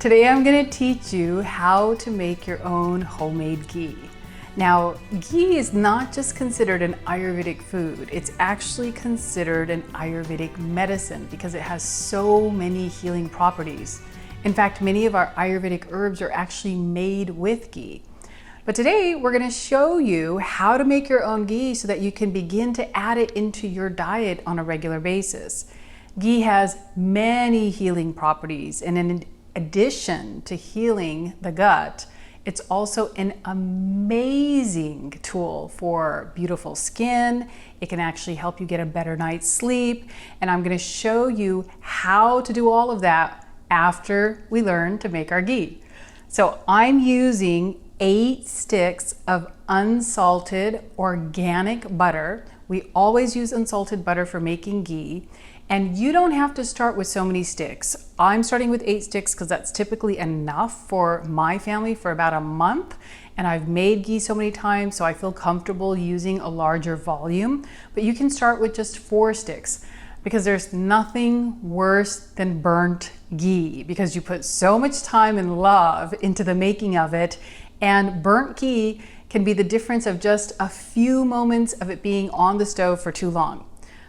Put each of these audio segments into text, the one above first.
Today I'm going to teach you how to make your own homemade ghee. Now, ghee is not just considered an Ayurvedic food, it's actually considered an Ayurvedic medicine because it has so many healing properties. In fact, many of our Ayurvedic herbs are actually made with ghee. But today we're going to show you how to make your own ghee so that you can begin to add it into your diet on a regular basis. Ghee has many healing properties, and in addition to healing the gut, it's also an amazing tool for beautiful skin. It can actually help you get a better night's sleep. And I'm going to show you how to do all of that after we learn to make our ghee. So I'm using 8 sticks of unsalted organic butter. We always use unsalted butter for making ghee. And you don't have to start with so many sticks. I'm starting with 8 sticks because that's typically enough for my family for about a month. And I've made ghee so many times, so I feel comfortable using a larger volume. But you can start with just 4 sticks because there's nothing worse than burnt ghee because you put so much time and love into the making of it. And burnt ghee can be the difference of just a few moments of it being on the stove for too long.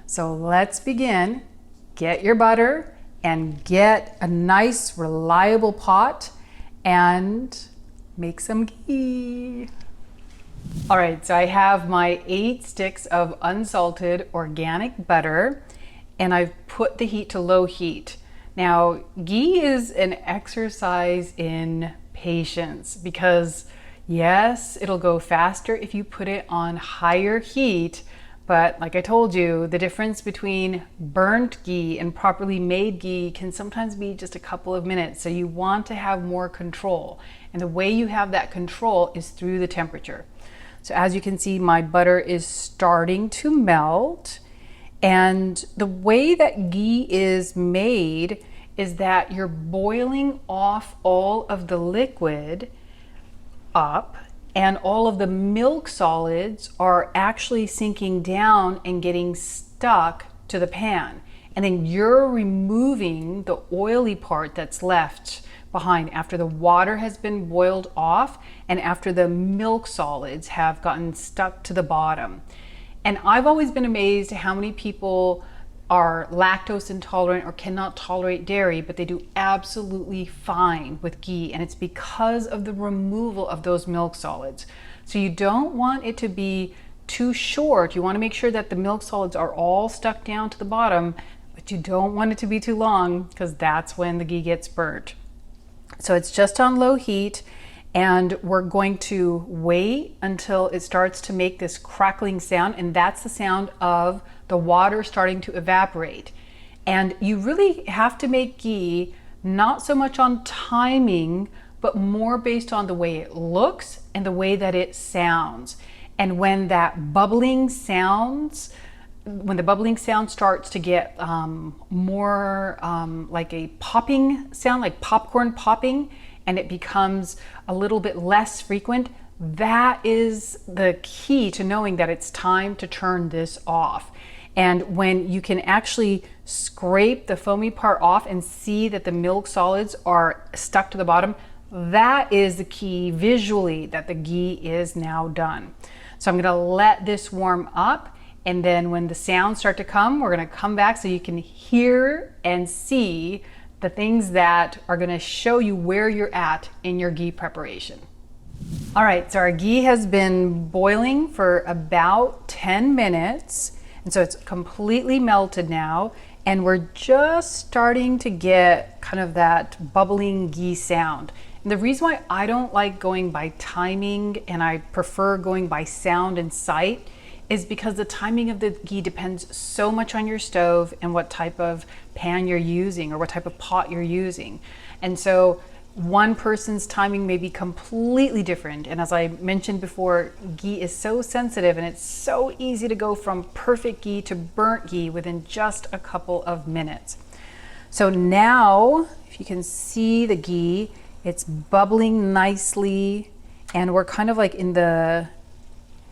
So let's begin. Get your butter and get a nice reliable pot and make some ghee. All right, so I have my 8 sticks of unsalted organic butter and I've put the heat to low heat. Now, ghee is an exercise in patience because yes, it'll go faster if you put it on higher heat. But like I told you, the difference between burnt ghee and properly made ghee can sometimes be just a couple of minutes. So you want to have more control. And the way you have that control is through the temperature. So as you can see, my butter is starting to melt. And the way that ghee is made is that you're boiling off all of the liquid up, and all of the milk solids are actually sinking down and getting stuck to the pan. And then you're removing the oily part that's left behind after the water has been boiled off and after the milk solids have gotten stuck to the bottom. And I've always been amazed at how many people are lactose intolerant or cannot tolerate dairy, but they do absolutely fine with ghee, and it's because of the removal of those milk solids. So you don't want it to be too short. You want to make sure that the milk solids are all stuck down to the bottom, but you don't want it to be too long because that's when the ghee gets burnt. So it's just on low heat, and we're going to wait until it starts to make this crackling sound, and that's the sound of the water starting to evaporate. And you really have to make ghee not so much on timing, but more based on the way it looks and the way that it sounds. And when that bubbling sounds, when the bubbling sound starts to get more like a popping sound, like popcorn popping, and it becomes a little bit less frequent, that is the key to knowing that it's time to turn this off. And when you can actually scrape the foamy part off and see that the milk solids are stuck to the bottom, that is the key visually that the ghee is now done. So I'm gonna let this warm up, and then when the sounds start to come, we're gonna come back so you can hear and see the things that are gonna show you where you're at in your ghee preparation. All right, so our ghee has been boiling for about 10 minutes. And so it's completely melted now, and we're just starting to get kind of that bubbling ghee sound. And the reason why I don't like going by timing and I prefer going by sound and sight is because the timing of the ghee depends so much on your stove and what type of pan you're using or what type of pot you're using. And so one person's timing may be completely different. And as I mentioned before, ghee is so sensitive and it's so easy to go from perfect ghee to burnt ghee within just a couple of minutes. So now, if you can see the ghee, it's bubbling nicely, and we're kind of like in the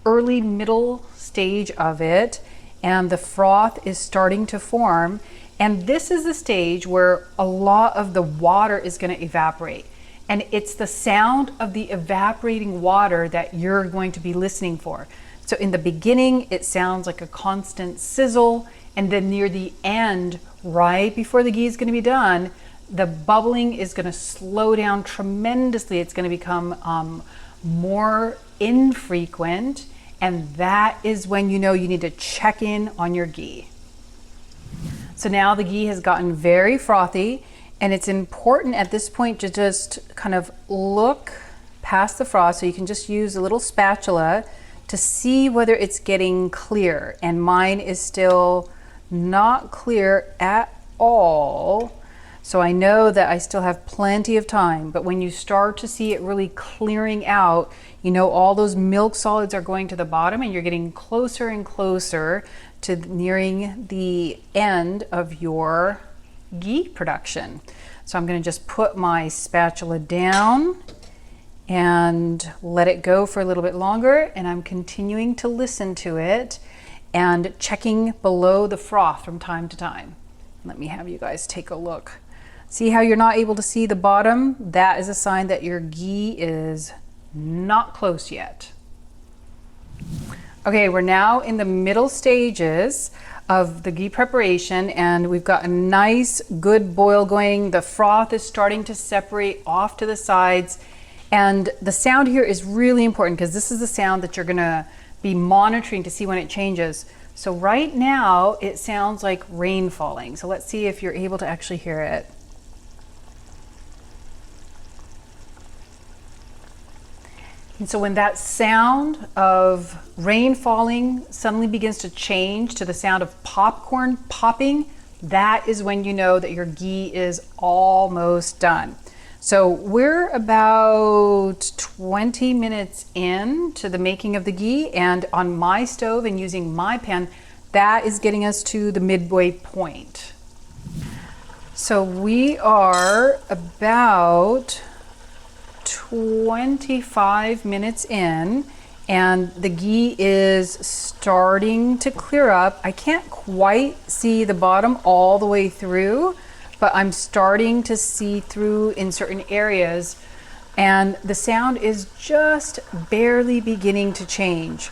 early middle stage of it, and the froth is starting to form. And this is the stage where a lot of the water is going to evaporate. And it's the sound of the evaporating water that you're going to be listening for. So in the beginning, it sounds like a constant sizzle. And then near the end, right before the ghee is going to be done, the bubbling is going to slow down tremendously. It's going to become more infrequent. And that is when you know you need to check in on your ghee. So now the ghee has gotten very frothy, and it's important at this point to just kind of look past the froth. So you can just use a little spatula to see whether it's getting clear. And mine is still not clear at all. So I know that I still have plenty of time, but when you start to see it really clearing out, you know all those milk solids are going to the bottom and you're getting closer and closer to nearing the end of your ghee production. So I'm going to just put my spatula down and let it go for a little bit longer, and I'm continuing to listen to it and checking below the froth from time to time. Let me have you guys take a look. See how you're not able to see the bottom? That is a sign that your ghee is not close yet. Okay, we're now in the middle stages of the ghee preparation, and we've got a nice good boil going. The froth is starting to separate off to the sides, and the sound here is really important because this is the sound that you're gonna be monitoring to see when it changes. So right now it sounds like rain falling. So let's see if you're able to actually hear it. And so when that sound of rain falling suddenly begins to change to the sound of popcorn popping, that is when you know that your ghee is almost done. So we're about 20 minutes in to the making of the ghee, and on my stove and using my pan, that is getting us to the midway point. So we are about 25 minutes in, and the ghee is starting to clear up. I can't quite see the bottom all the way through, but I'm starting to see through in certain areas, and the sound is just barely beginning to change.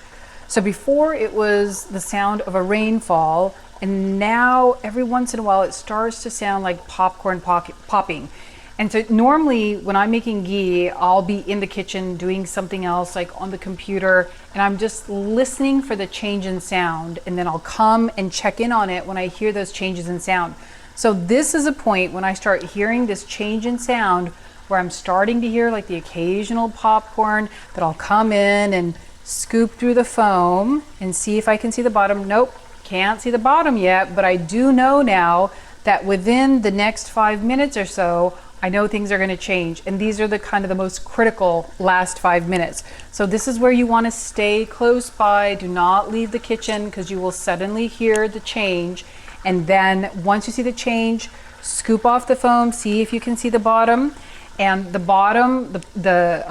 So before it was the sound of a rainfall, and now every once in a while it starts to sound like popcorn popping. And so normally when I'm making ghee, I'll be in the kitchen doing something else, like on the computer, and I'm just listening for the change in sound, and then I'll come and check in on it when I hear those changes in sound. So this is a point when I start hearing this change in sound where I'm starting to hear like the occasional popcorn that I'll come in and scoop through the foam and see if I can see the bottom. Nope, can't see the bottom yet, but I do know now that within the next 5 minutes or so, I know things are going to change, and these are the kind of the most critical last 5 minutes. So this is where you want to stay close by. Do not leave the kitchen because you will suddenly hear the change. And then once you see the change, scoop off the foam, see if you can see the bottom. And the bottom, the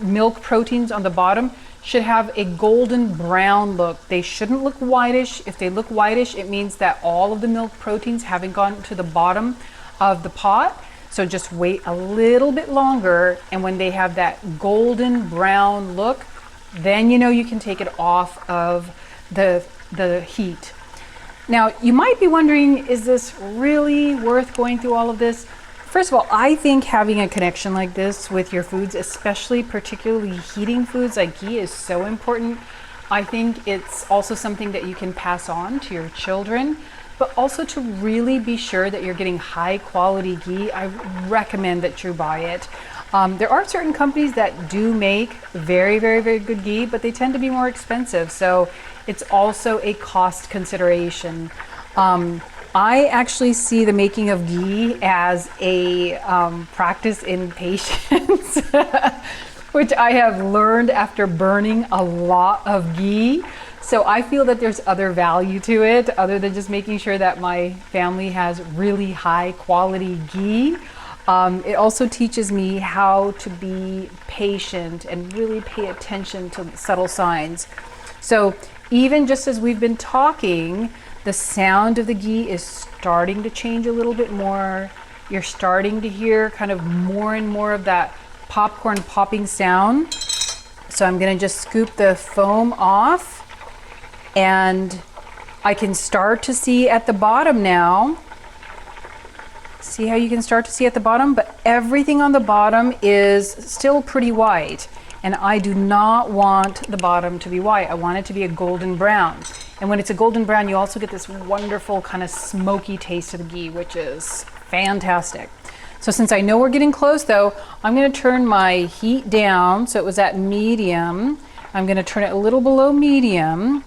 milk proteins on the bottom should have a golden brown look. They shouldn't look whitish. If they look whitish, it means that all of the milk proteins haven't gone to the bottom of the pot. So just wait a little bit longer, and when they have that golden brown look, then you know you can take it off of the heat. Now, you might be wondering, is this really worth going through all of this? First of all, I think having a connection like this with your foods, especially particularly heating foods like ghee, is so important. I think it's also something that you can pass on to your children. But also to really be sure that you're getting high quality ghee, I recommend that you buy it. There are certain companies that do make very, very, very good ghee, but they tend to be more expensive. So it's also a cost consideration. I actually see the making of ghee as a practice in patience, which I have learned after burning a lot of ghee. So I feel that there's other value to it other than just making sure that my family has really high quality ghee. It also teaches me how to be patient and really pay attention to subtle signs. So even just as we've been talking, The sound of the ghee is starting to change a little bit more. You're starting to hear kind of more and more of that popcorn popping sound. So I'm gonna just scoop the foam off, and I can start to see at the bottom now. See how you can start to see at the bottom? But everything on the bottom is still pretty white. And I do not want the bottom to be white. I want it to be a golden brown. And when it's a golden brown, you also get this wonderful kind of smoky taste of the ghee, which is fantastic. So since I know we're getting close though, I'm gonna turn my heat down. So it was at medium. I'm gonna turn it a little below medium.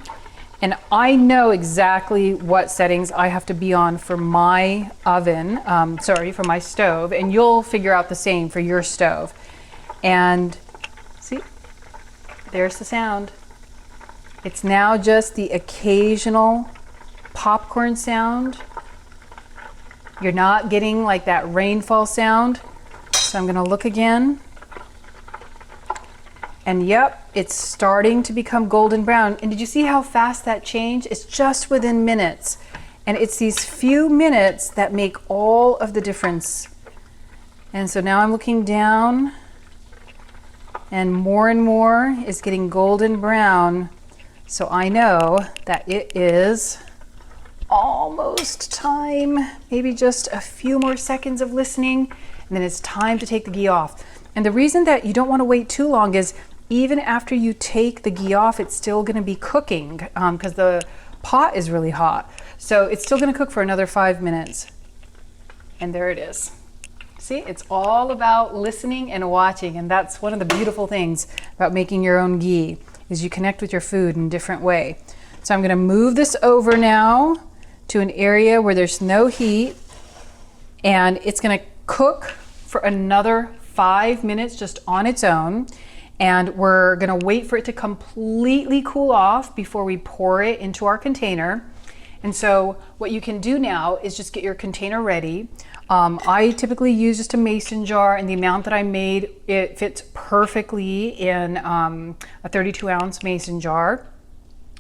And I know exactly what settings I have to be on for my oven, for my stove, and you'll figure out the same for your stove. And see, there's the sound. It's now just the occasional popcorn sound. You're not getting like that rainfall sound. So I'm gonna look again. And yep, it's starting to become golden brown. And did you see how fast that changed? It's just within minutes. And it's these few minutes that make all of the difference. And so now I'm looking down, and more is getting golden brown. So I know that it is almost time, maybe just a few more seconds of listening, and then it's time to take the ghee off. And the reason that you don't want to wait too long is even after you take the ghee off, it's still going to be cooking because the pot is really hot. So it's still going to cook for another 5 minutes. And there it is. See, it's all about listening and watching. And that's one of the beautiful things about making your own ghee, is you connect with your food in a different way. So I'm going to move this over now to an area where there's no heat. And it's going to cook for another 5 minutes just on its own. And we're gonna wait for it to completely cool off before we pour it into our container. And so what you can do now is just get your container ready. I typically use just a mason jar, and the amount that I made, it fits perfectly in a 32-ounce mason jar.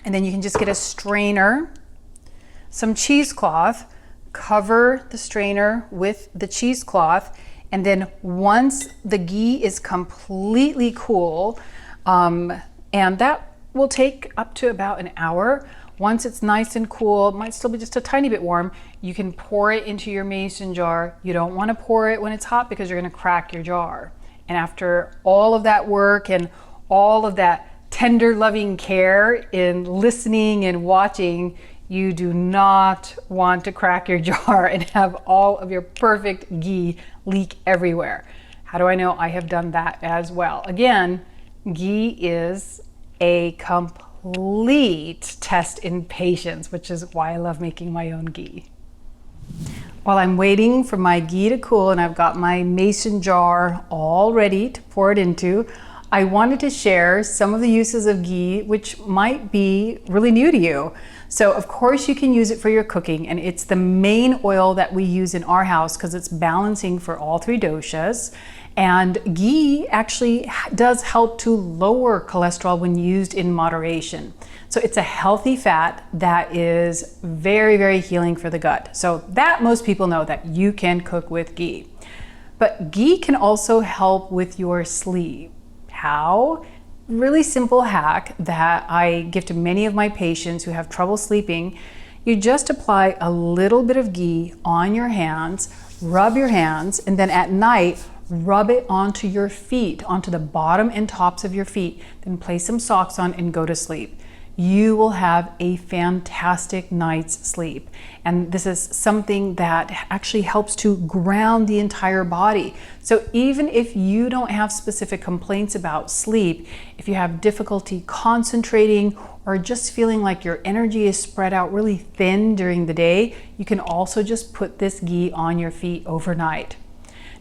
And then you can just get a strainer, some cheesecloth, cover the strainer with the cheesecloth. And then once the ghee is completely cool, and that will take up to about an hour. Once it's nice and cool, it might still be just a tiny bit warm, you can pour it into your mason jar. You don't want to pour it when it's hot because you're going to crack your jar. And after all of that work and all of that tender, loving care in listening and watching, you do not want to crack your jar and have all of your perfect ghee leak everywhere. How do I know? I have done that as well. Again, ghee is a complete test in patience, which is why I love making my own ghee. While I'm waiting for my ghee to cool and I've got my mason jar all ready to pour it into, I wanted to share some of the uses of ghee which might be really new to you. So of course you can use it for your cooking, and it's the main oil that we use in our house because it's balancing for all three doshas. And ghee actually does help to lower cholesterol when used in moderation. So it's a healthy fat that is very, very healing for the gut. So that most people know that you can cook with ghee. But ghee can also help with your sleep. How? Really simple hack that I give to many of my patients who have trouble sleeping. You just apply a little bit of ghee on your hands, rub your hands, and then at night, rub it onto your feet, onto the bottom and tops of your feet. Then place some socks on and go to sleep. You will have a fantastic night's sleep. And this is something that actually helps to ground the entire body. So even if you don't have specific complaints about sleep, if you have difficulty concentrating or just feeling like your energy is spread out really thin during the day, you can also just put this ghee on your feet overnight.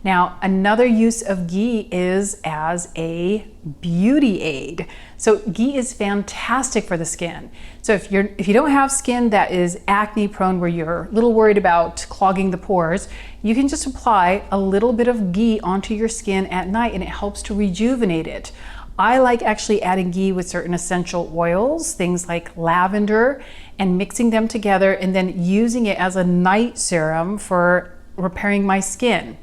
Now, another use of ghee is as a beauty aid. So ghee is fantastic for the skin. So if you don't have skin that is acne prone, where you're a little worried about clogging the pores, you can just apply a little bit of ghee onto your skin at night and it helps to rejuvenate it. I like actually adding ghee with certain essential oils, things like lavender, and mixing them together and then using it as a night serum for repairing my skin.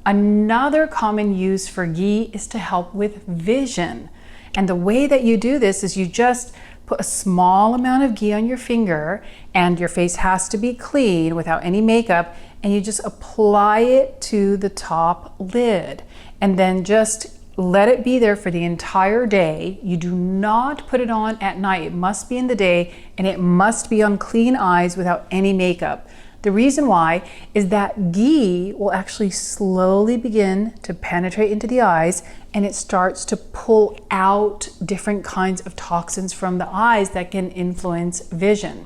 Another common use for ghee is to help with vision. And the way that you do this is you just put a small amount of ghee on your finger, and your face has to be clean without any makeup, and you just apply it to the top lid and then just let it be there for the entire day. You do not put it on at night. It must be in the day, and it must be on clean eyes without any makeup. The reason why is that ghee will actually slowly begin to penetrate into the eyes, and it starts to pull out different kinds of toxins from the eyes that can influence vision.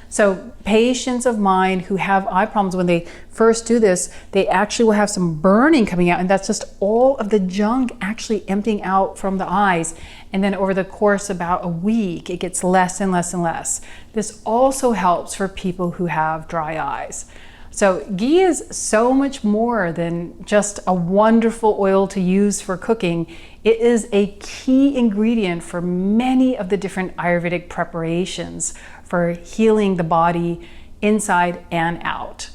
So patients of mine who have eye problems, when they first do this, they actually will have some burning coming out, and that's just all of the junk actually emptying out from the eyes. And then over the course of about a week, it gets less and less and less. This also helps for people who have dry eyes. So ghee is so much more than just a wonderful oil to use for cooking. It is a key ingredient for many of the different Ayurvedic preparations for healing the body inside and out.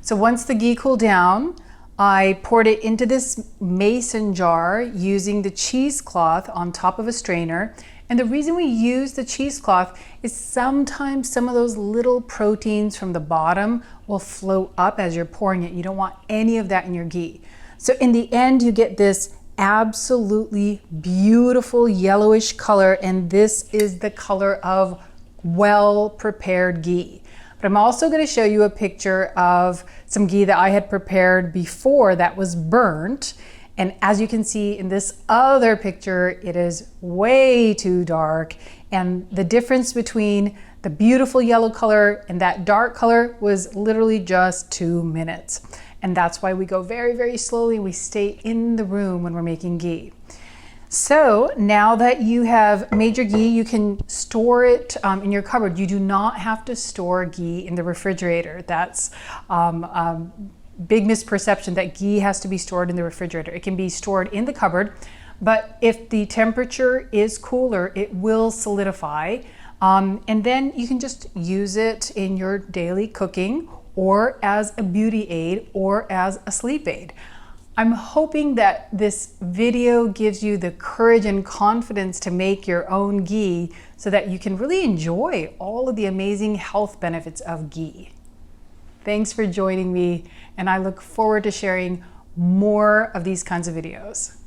So once the ghee cooled down, I poured it into this mason jar using the cheesecloth on top of a strainer. And the reason we use the cheesecloth is sometimes some of those little proteins from the bottom will float up as you're pouring it. You don't want any of that in your ghee. So in the end, you get this absolutely beautiful yellowish color, and this is the color of well-prepared ghee. But I'm also going to show you a picture of some ghee that I had prepared before that was burnt. And as you can see in this other picture, it is way too dark. And the difference between the beautiful yellow color and that dark color was literally just 2 minutes. And that's why we go very, very slowly. We stay in the room when we're making ghee. So now that you have made your ghee, you can store it in your cupboard. You do not have to store ghee in the refrigerator. That's big misperception that ghee has to be stored in the refrigerator. It can be stored in the cupboard, but if the temperature is cooler, it will solidify. And then you can just use it in your daily cooking or as a beauty aid or as a sleep aid. I'm hoping that this video gives you the courage and confidence to make your own ghee so that you can really enjoy all of the amazing health benefits of ghee. Thanks for joining me, and I look forward to sharing more of these kinds of videos.